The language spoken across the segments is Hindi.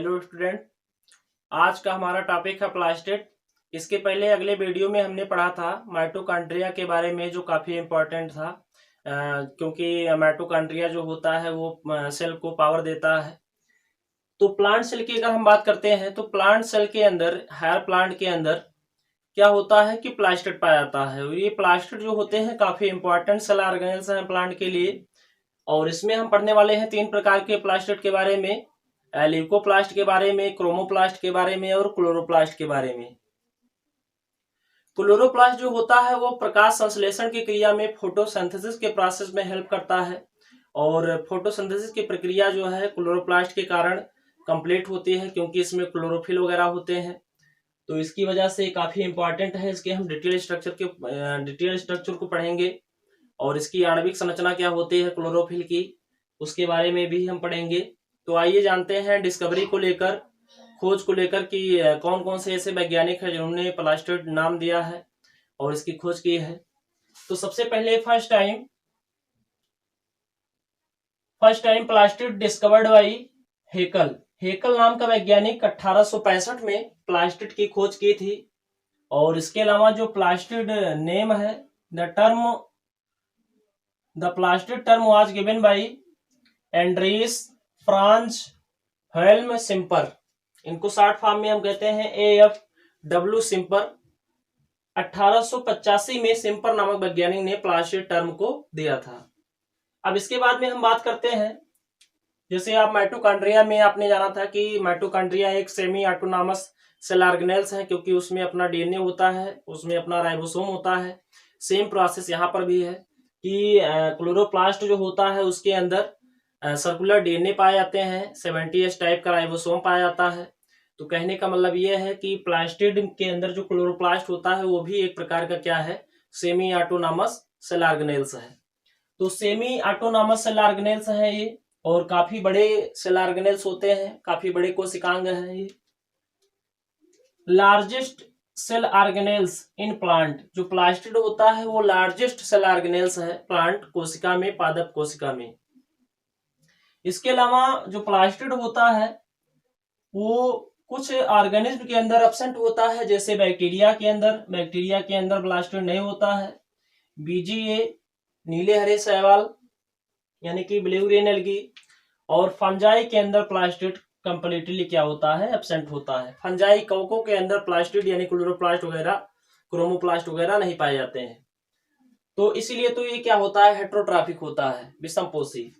Hello student. आज का हमारा टॉपिक है प्लास्टिड। इसके पहले अगले वीडियो में हमने पढ़ा था माइटोकॉन्ड्रिया के बारे में, जो काफ़ी इम्पोर्टेंट था क्योंकि माइटोकॉन्ड्रिया जो होता है वो सेल को पावर देता है। तो प्लांट सेल की अगर हम बात करते हैं तो प्लांट सेल के अंदर, हायर प्लांट के अंदर क्या होता है कि प्लास्टिड पाया जाता है। और ये प्लास्टिड जो होते हैं काफ़ी इंपॉर्टेंट सेल ऑर्गेनेल्स हैं प्लांट के लिए। और इसमें हम पढ़ने वाले हैं 3 प्रकार के प्लास्टिड के बारे में, ल्यूकोप्लास्ट के बारे में, क्रोमोप्लास्ट के बारे में और क्लोरोप्लास्ट के बारे में। क्लोरोप्लास्ट जो होता है वो प्रकाश संश्लेषण की क्रिया में फोटोसिंथेसिस के प्रोसेस में हेल्प करता है। और फोटोसिंथेसिस की प्रक्रिया जो है क्लोरोप्लास्ट के कारण कंप्लीट होती है, क्योंकि इसमें क्लोरोफिल वगैरह होते हैं। तो इसकी वजह से काफी इंपॉर्टेंट है। इसके हम डिटेल स्ट्रक्चर को पढ़ेंगे और इसकी आणविक संरचना क्या होती है क्लोरोफिल की, उसके बारे में भी हम पढ़ेंगे। तो आइए जानते हैं डिस्कवरी को लेकर, खोज को लेकर कि कौन कौन से ऐसे वैज्ञानिक हैं जिन्होंने प्लास्टिड नाम दिया है और इसकी खोज की है। तो सबसे पहले first time plastid discovered by Haeckel. Haeckel नाम का वैज्ञानिक 1865 में प्लास्टिड की खोज की थी। और इसके अलावा जो प्लास्टिड नेम है, the plastid term was given by Andries Franz helm simper. इनको शॉर्ट फॉर्म में हम कहते हैं AFW सिम्पर। 1885 में सिम्पर नामक वैज्ञानिक ने प्लास्टिड टर्म को दिया था। अब इसके बाद में हम बात करते हैं, जैसे आप माइटोकॉन्ड्रिया में आपने जाना था कि माइटोकॉन्ड्रिया एक सेमी ऑटोनॉमस सेल ऑर्गेनेल्स है, क्योंकि उसमें अपना DNA होता है, उसमें अपना राइबोसोम होता है। सेम प्रोसेस यहाँ पर भी है कि क्लोरोप्लास्ट जो होता है उसके अंदर सर्कुलर DNA पाए जाते हैं, 70S टाइप का राइबोसोम पाया जाता है। तो कहने का मतलब ये है कि प्लास्टिड के अंदर जो क्लोरोप्लास्ट होता है वो भी एक प्रकार का क्या है, सेमी ऑटोनॉमस सेल ऑर्गेनेल्स है। तो सेमी ऑटोनॉमस सेल ऑर्गेनेल्स है ये, और काफी बड़े सेल ऑर्गेनेल्स होते हैं, काफी बड़े कोशिकांग हैं ये। Largest cell organelles in plant, जो प्लास्टिड होता है वो लार्जेस्ट सेल ऑर्गेनेल्स है प्लांट कोशिका में, पादप कोशिका में। इसके अलावा जो प्लास्टिड होता है वो कुछ ऑर्गेनिज्म के अंदर एब्सेंट होता है, जैसे बैक्टीरिया के अंदर प्लास्टिड नहीं होता है। BGA नीले हरे शैवाल यानी कि ब्लू ग्रीन एल्गी, और फंजाई के अंदर प्लास्टिड कंप्लीटली क्या होता है, एब्सेंट होता है। फंजाई कवकों के अंदर प्लास्टिड यानी क्लोरोप्लास्ट वगैरह, क्रोमोप्लास्ट वगैरह नहीं पाए जाते हैं। तो इसीलिए तो ये क्या होता है, हेट्रोट्रॉफिक होता है, विषमपोषी।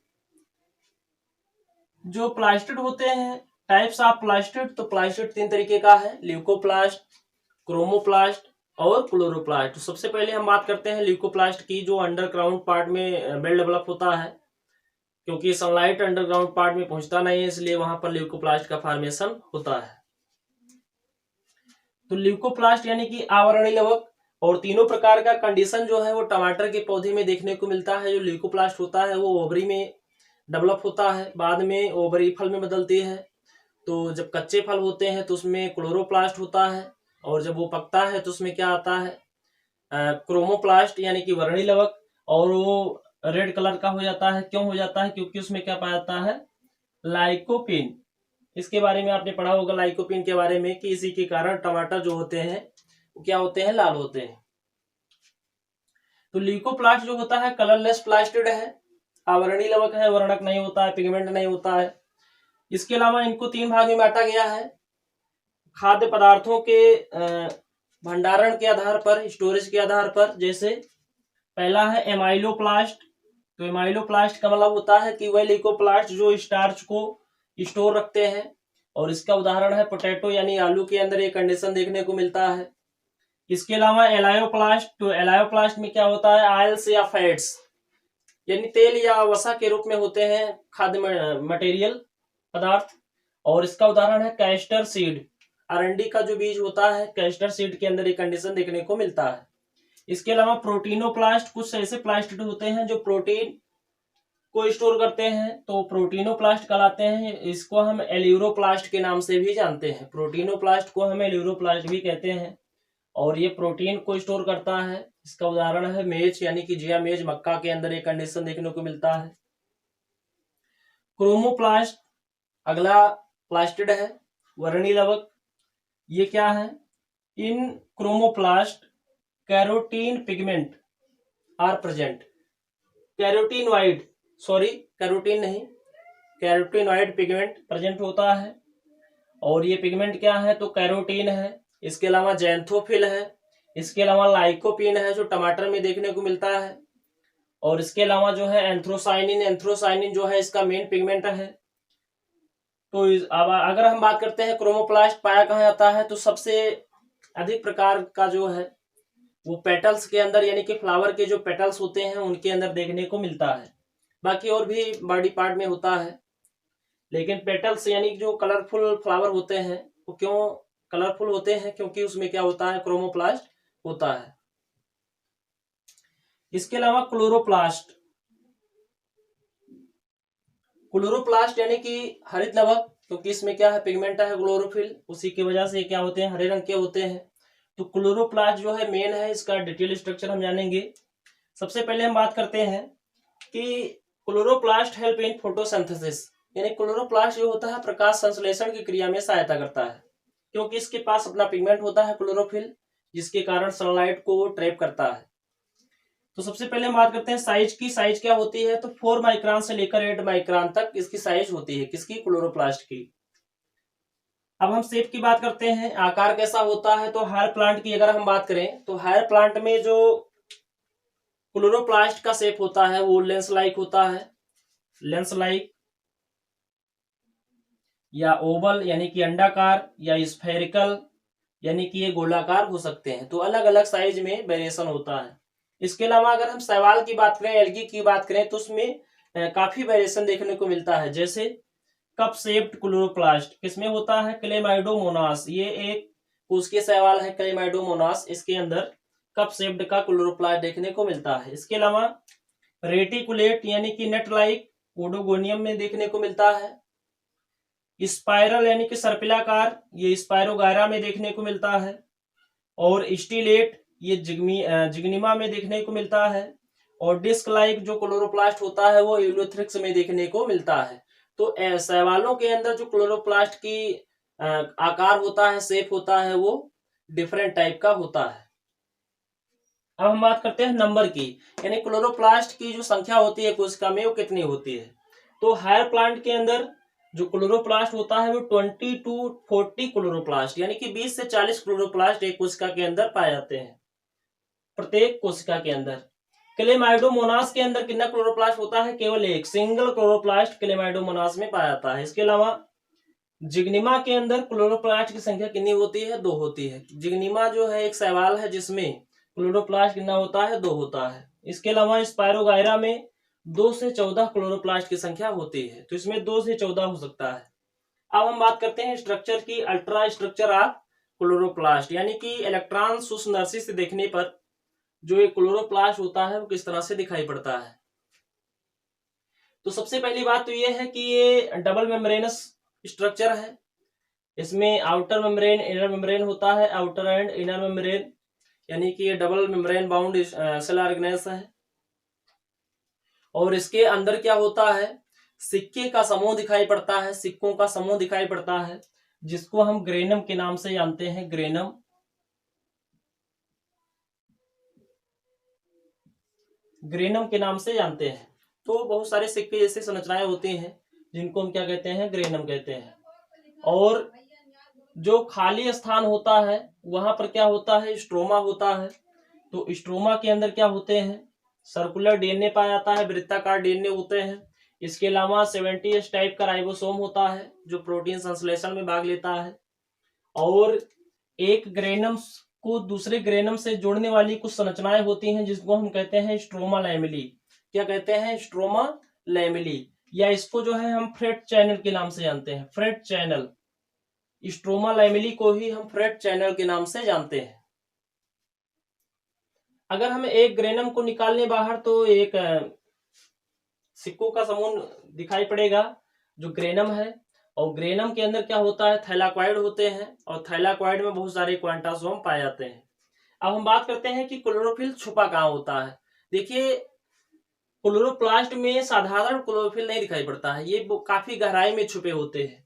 जो प्लास्टिड होते हैं, टाइप्स ऑफ प्लास्टिड, तो प्लास्टिड 3 तरीके का है, ल्यूकोप्लास्ट, क्रोमोप्लास्ट और क्लोरोप्लास्ट। तो सबसे पहले हम बात करते हैं ल्यूकोप्लास्ट की, जो अंडरग्राउंड पार्ट में वेल डेवलप होता है, क्योंकि सनलाइट अंडरग्राउंड पार्ट में पहुंचता नहीं है, इसलिए वहां पर ल्यूकोप्लास्ट का फॉर्मेशन होता है। तो ल्यूकोप्लास्ट यानी कि आवरणीय लवक। और तीनों प्रकार का कंडीशन जो है वो टमाटर के पौधे में देखने को मिलता है। जो ल्यूकोप्लास्ट होता है वो ओवरी में डेवलप होता है, बाद में ओवरी फल में बदलती है। तो जब कच्चे फल होते हैं तो उसमें क्लोरोप्लास्ट होता है, और जब वो पकता है तो उसमें क्या आता है, क्रोमोप्लास्ट यानी कि वर्णी लवक, और वो रेड कलर का हो जाता है। क्यों हो जाता है, क्योंकि उसमें क्या पाया जाता है, लाइकोपिन। इसके बारे में आपने पढ़ा होगा लाइकोपिन के बारे में, कि इसी के कारण टमाटर जो होते हैं वो क्या होते हैं, लाल होते हैं। तो ल्यूकोप्लास्ट जो होता है कलरलेस प्लास्टिड है, आवरणीय लवक है, वर्णक नहीं होता है, पिगमेंट नहीं होता है। इसके अलावा इनको 3 भाग में बांटा गया है, खाद्य पदार्थों के भंडारण के आधार पर, स्टोरेज के आधार पर। जैसे पहला है एमाइलोप्लास्ट। तो एमाइलोप्लास्ट का मतलब होता है कि वह ल्यूकोप्लास्ट जो स्टार्च को स्टोर रखते हैं, और इसका उदाहरण है पोटैटो यानी आलू के अंदर ये कंडीशन देखने को मिलता है। इसके अलावा एलायोप्लास्ट, तो एलायोप्लास्ट में क्या होता है, ऑयल्स या फैट्स यानी तेल या वसा के रूप में होते हैं खाद्य मटेरियल पदार्थ। और इसका उदाहरण है कैस्टर सीड, अरंडी का जो बीज होता है, कैस्टर सीड के अंदर ये कंडीशन देखने को मिलता है। इसके अलावा प्रोटीनोप्लास्ट, कुछ ऐसे प्लास्टिड होते हैं जो प्रोटीन को स्टोर करते हैं, तो प्रोटीनोप्लास्ट कहलाते हैं। इसको हम एल्यूरोप्लास्ट के नाम से भी जानते हैं, प्रोटीनोप्लास्ट को हम एल्यूरोप्लास्ट भी कहते हैं। और ये प्रोटीन को स्टोर करता है। इसका उदाहरण है मेज यानी कि जिया मेज, मक्का के अंदर एक कंडीशन देखने को मिलता है। क्रोमोप्लास्ट अगला प्लास्टिड है। वर्णी लवक ये क्या है? In chromoplast carotene pigment are present. Carotenoid, sorry carotene नहीं, कैरोटीनॉइड पिगमेंट प्रेजेंट होता है। और ये पिगमेंट क्या है? तो कैरोटीन है। इसके अलावा जैंथोफिल है। इसके अलावा लाइकोपीन है जो टमाटर में देखने को मिलता है। और इसके अलावा जो है एंथ्रोसाइनिन, एंथ्रोसाइनिन जो है इसका मेन पिगमेंट है। तो अब अगर हम बात करते हैं क्रोमोप्लास्ट पाया कहाँ जाता है, तो सबसे अधिक प्रकार का जो है वो पेटल्स के अंदर, यानी कि फ्लावर के जो पेटल्स होते हैं उनके अंदर देखने को मिलता है। बाकी और भी बॉडी पार्ट में होता है, लेकिन पेटल्स यानी जो कलरफुल फ्लावर होते हैं वो क्यों कलरफुल होते हैं? क्योंकि उसमें क्या होता है? क्रोमोप्लास्ट होता है। इसके अलावा क्लोरोप्लास्ट, क्लोरोप्लास्ट यानी कि हरित लवक, क्योंकि इसमें क्या है? पिगमेंट है क्लोरोफिल, उसी की वजह से क्या होते हैं? हरे रंग के होते हैं। तो क्लोरोप्लास्ट जो है मेन है, इसका डिटेल स्ट्रक्चर हम जानेंगे। सबसे पहले हम बात करते हैं कि क्लोरोप्लास्ट हेल्प इन फोटोसिंथेसिस, यानी क्लोरोप्लास्ट जो होता है प्रकाश संश्लेषण की क्रिया में सहायता करता है, क्योंकि इसके पास अपना पिगमेंट होता है क्लोरोफिल, जिसके कारण सनलाइट को वो ट्रैप करता है। तो सबसे पहले हम बात करते हैं साइज की। साइज क्या होती है? तो 4 माइक्रोन से लेकर 8 माइक्रोन तक इसकी साइज होती है। किसकी? क्लोरोप्लास्ट की। अब हम शेप की बात करते हैं, आकार कैसा होता है। तो हायर प्लांट की अगर हम बात करें तो हायर प्लांट में जो क्लोरोप्लास्ट का शेप होता है वो लेंस लाइक होता है, लेंस लाइक, या ओवल यानी कि अंडाकार, या स्फेरिकल यानी कि ये गोलाकार हो सकते हैं। तो अलग अलग साइज में वेरिएशन होता है। इसके अलावा अगर हम शैवाल की बात करें, एल्गी की बात करें, तो उसमें काफी वेरिएशन देखने को मिलता है। जैसे कप शेप्ड क्लोरोप्लास्ट किसमें होता है? क्लेमाइडोमोनास, ये एक कोशिकीय शैवाल है क्लेमाइडोमोनास, इसके अंदर कप शेप्ड का क्लोरोप्लास्ट देखने को मिलता है। इसके अलावा रेटिकुलेट यानी कि नट लाइक ओडोगोनियम में देखने को मिलता है। स्पाइरल यानी कि सर्पिलाकार, ये स्पायरोगायरा में देखने को मिलता है। और स्टीलेट ये जिग्निमा में देखने को मिलता है। और डिस्क लाइक जो क्लोरोप्लास्ट होता है वो यूलोथ्रिक्स में देखने को मिलता है। तो शैवालों के अंदर जो क्लोरोप्लास्ट की आकार होता है, शेप होता है, वो डिफरेंट टाइप का होता है। अब हम बात करते हैं नंबर की, यानी क्लोरोप्लास्ट की जो संख्या होती है कोशिका में वो कितनी होती है। तो हायर प्लांट के अंदर जो क्लोरोप्लास्ट होता है वो 20 to 40 क्लोरोप्लास्ट, यानी कि 20 से 40 क्लोरोप्लास्ट एक कोशिका के अंदर पाए जाते हैं, प्रत्येक कोशिका के अंदर। क्लेमाइडोमोनास के अंदर कितना क्लोरोप्लास्ट होता है? केवल एक सिंगल क्लोरोप्लास्ट क्लेमाइडोमोनास में पाया जाता है। इसके अलावा जिग्निमा के अंदर क्लोरोप्लास्ट की संख्या कितनी होती है? 2 होती है। जिग्निमा जो है एक शैवाल है जिसमें क्लोरोप्लास्ट कितना होता है? 2 होता है। इसके अलावा स्पायरोगायरा में 2 से 14 क्लोरोप्लास्ट की संख्या होती है। तो इसमें 2 से 14 हो सकता है। अब हम बात करते हैं स्ट्रक्चर की, अल्ट्रा स्ट्रक्चर ऑफ क्लोरोप्लास्ट, यानी कि इलेक्ट्रॉन सूक्ष्मदर्शी से देखने पर जो ये क्लोरोप्लास्ट होता है वो किस तरह से दिखाई पड़ता है। तो सबसे पहली बात तो ये है कि ये डबल मेम्ब्रेनस स्ट्रक्चर है। इसमें आउटर मेम्ब्रेन, इनर मेम्ब्रेन होता है, आउटर एंड इनर मेम्ब्रेन, यानी कि ये double membrane bound cell organelles है। और इसके अंदर क्या होता है? सिक्के का समूह दिखाई पड़ता है, सिक्कों का समूह दिखाई पड़ता है, जिसको हम ग्रेनम के नाम से जानते हैं, ग्रेनम। ग्रेनम के नाम से जानते हैं। तो बहुत सारे सिक्के जैसे संरचनाएं होती हैं जिनको हम क्या कहते हैं? ग्रेनम कहते हैं। और जो खाली स्थान होता है वहां पर क्या होता है? स्ट्रोमा होता है। तो स्ट्रोमा के अंदर क्या होते हैं? सर्कुलर डीएनए पाया जाता है, वृत्ताकार डीएनए होते हैं। इसके अलावा 70S टाइप का राइबोसोम होता है जो प्रोटीन संश्लेषण में भाग लेता है। और एक ग्रेनम को दूसरे ग्रेनम से जोड़ने वाली कुछ संरचनाएं होती हैं जिसको हम कहते हैं स्ट्रोमा लैमेली। क्या कहते हैं? स्ट्रोमा लैमेली, या इसको जो है हम फ्रेट चैनल के नाम से जानते हैं, फ्रेट चैनल। स्ट्रोमा लैमेली को ही हम फ्रेट चैनल के नाम से जानते हैं। अगर हमें एक ग्रेनम को निकालने बाहर तो एक सिक्कों का समूह दिखाई पड़ेगा जो ग्रेनम है। और ग्रेनम के अंदर क्या होता है? थैलाकॉइड होते हैं, और थैलाकॉइड में बहुत सारे क्वांटासोम पाए जाते हैं। अब हम बात करते हैं कि क्लोरोफिल छुपा कहाँ होता है। देखिए क्लोरोप्लास्ट में साधारण क्लोरोफिल नहीं दिखाई पड़ता है, ये काफी गहराई में छुपे होते हैं।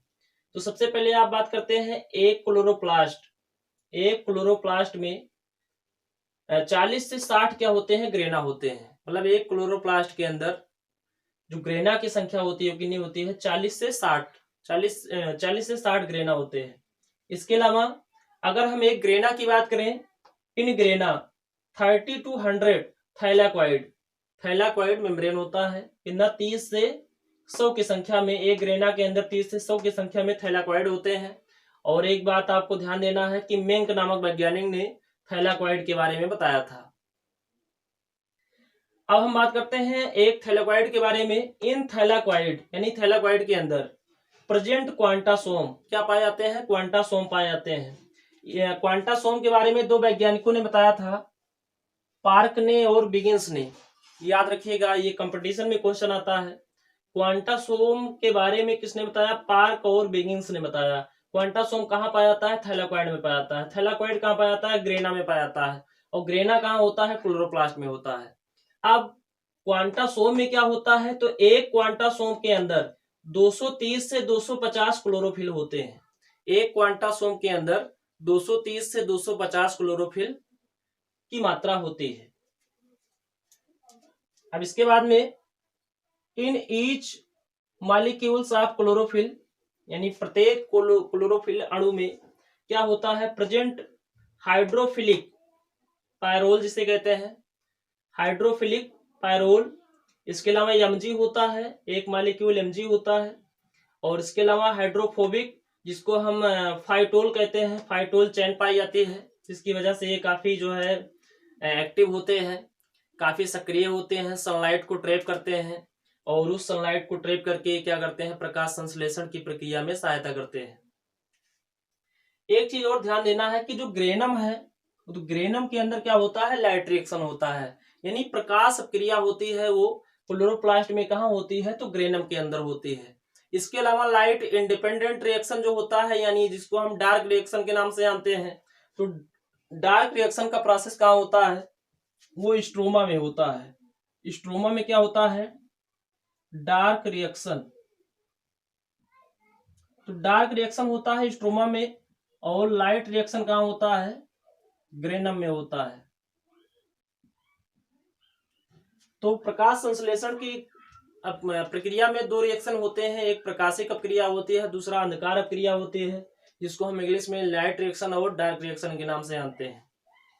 तो सबसे पहले आप बात करते हैं एक क्लोरोप्लास्ट। एक क्लोरोप्लास्ट में 40 से 60 क्या होते हैं, ग्रेना होते हैं। मतलब एक क्लोरोप्लास्ट के अंदर जो ग्रेना की संख्या होती है कितनी होती है, 40 से 60 ग्रेना होते हैं। इसके अलावा अगर हम एक ग्रेना की बात करें, इन ग्रेना 30 to 100 थैलाक्वाइड मेम्ब्रेन होता है। कितना, 30 से 100 की संख्या में, एक ग्रेना के अंदर 30 से 100 की संख्या में थैलाक्वाइड होते हैं। और एक बात आपको ध्यान देना है कि मेंक नामक वैज्ञानिक ने थैलाक्वाइड के बारे में बताया था। अब हम बात करते हैं एक थैलाक्वाइड के बारे में। इन थैलाक्वाइड यानी थैलाक्वाइड के अंदर प्रेजेंट क्वांटासोम क्या पाए जाते हैं, क्वांटासोम पाए जाते हैं। क्वांटासोम के बारे में दो वैज्ञानिकों ने बताया था, पार्क ने और बिगिंस ने। याद रखिएगा, ये कंपटीशन में क्वेश्चन आता है। क्वांटासोम के बारे में किसने बताया, पार्क और बिगिंस ने बताया। क्वांटासोम कहाँ पाया जाता है, थैलाक्वाइड में पाया जाता है। थैलाक्वाइड कहाँ पाया जाता है, ग्रेना में पाया जाता है। और ग्रेना कहाँ होता है, क्लोरोप्लास्ट में होता है। अब क्वांटासोम में क्या होता है, तो एक क्वांटासोम के अंदर 230 से 250 क्लोरोफिल होते हैं। एक क्वांटासोम के अंदर 230 से 250 क्लोरोफिल की मात्रा होती है। अब इसके बाद में in each molecules of chlorophyll, यानी प्रत्येक क्लोरोफिल अणु में क्या होता है, प्रेजेंट हाइड्रोफिलिक पायरोल जिसे कहते हैं, हाइड्रोफिलिक पायरोल। इसके अलावा Mg होता है, एक मॉलिक्यूल Mg होता है। और इसके अलावा हाइड्रोफोबिक, जिसको हम फाइटोल कहते हैं, फाइटोल चैन पाई जाती है, जिसकी वजह से ये काफी जो है एक्टिव होते हैं, काफी सक्रिय होते हैं, सनलाइट को ट्रैप करते हैं। और उस सनलाइट को ट्रैप करके क्या करते हैं, प्रकाश संश्लेषण की प्रक्रिया में सहायता करते हैं। एक चीज और ध्यान देना है कि जो ग्रेनम है, तो ग्रेनम के अंदर क्या होता है, लाइट रिएक्शन होता है, यानी प्रकाश क्रिया होती है वो क्लोरोप्लास्ट में कहाँ होती है, तो ग्रेनम के अंदर होती है। इसके अलावा लाइट इंडिपेंडेंट रिएक्शन जो होता है, यानी जिसको हम डार्क रिएक्शन के नाम से जानते हैं, तो डार्क रिएक्शन का प्रोसेस कहाँ होता है, वो स्ट्रोमा में होता है। स्ट्रोमा में क्या होता है, डार्क रिएक्शन। तो डार्क रिएक्शन होता है स्ट्रोमा में, और लाइट रिएक्शन कहाँ होता है, ग्रेनम में होता है। तो प्रकाश संश्लेषण की प्रक्रिया में दो रिएक्शन होते हैं, एक प्रकाशिक अपक्रिया होती है, दूसरा अंधकार अपक्रिया होती है, जिसको हम इंग्लिश में लाइट रिएक्शन और डार्क रिएक्शन के नाम से जानते हैं।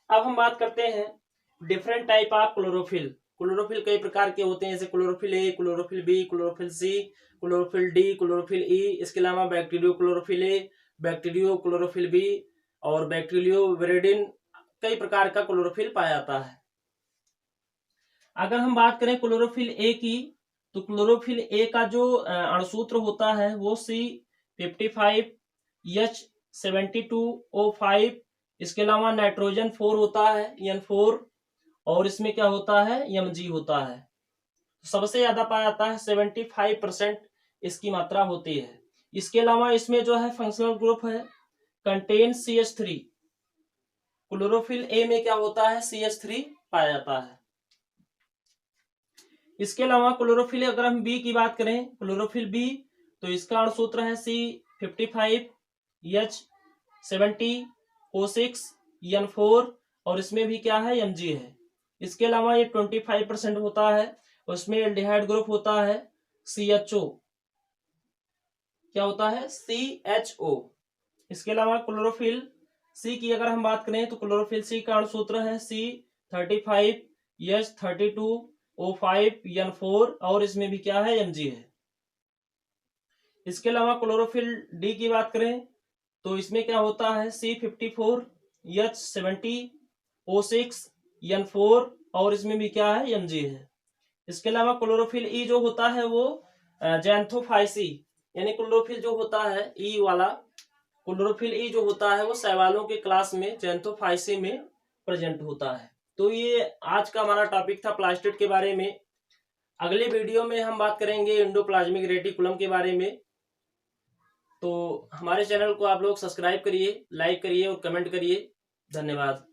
अब हम बात करते हैं different type of chlorophyll. Chlorophyll कई प्रकार के होते हैं, जैसे chlorophyll A, chlorophyll B, chlorophyll C, chlorophyll D, chlorophyll E. इसके अलावा bacterio chlorophyll A, bacterio chlorophyll B और बैक्टीरियो वेरेडिन, कई प्रकार का क्लोरोफिल पाया जाता है। अगर हम बात करें क्लोरोफिल ए की, तो क्लोरोफिल ए का जो अणुसूत्र होता है वो C55H72O5। इसके अलावा नाइट्रोजन 4 होता है, N4। और इसमें क्या होता है, Mg होता है। सबसे ज्यादा पाया जाता है, 75% इसकी मात्रा होती है। इसके अलावा इसमें जो है फंक्शनल ग्रुप है कंटेन CH3। क्लोरोफिल ए में क्या होता है, CH3 पाया जाता है। इसके अलावा क्लोरोफिल, अगर हम बी की बात करें, क्लोरोफिल बी, तो इसका अणुसूत्र है C55H70O6N4 और इसमें भी क्या है, Mg है। इसके अलावा ये 25% होता है, उसमें एल्डिहाइड ग्रुप होता है CHO, क्या होता है, CHO। इसके अलावा क्लोरोफिल सी की अगर हम बात करें, तो क्लोरोफिल सी का अणुसूत्र है C35H32O5N4 और इसमें भी क्या है, Mg है। इसके अलावा क्लोरोफिल डी की बात करें, तो इसमें क्या होता है, C54H70O6N4 और इसमें भी क्या है, Mg है। इसके अलावा क्लोरोफिल ई जो होता है वो जैंथोफाइसी, यानी क्लोरोफिल जो होता है ई वाला, क्लोरोफिल ई जो होता है वो शैवालों के क्लास में जैंथोफाइसी में प्रेजेंट होता है। तो ये आज का हमारा टॉपिक था प्लास्टिड के बारे में। अगले वीडियो में हम बात करेंगे एंडोप्लाज्मिक रेटिकुलम के बारे में। तो हमारे चैनल को आप लोग सब्सक्राइब करिए, लाइक करिए और कमेंट करिए। धन्यवाद।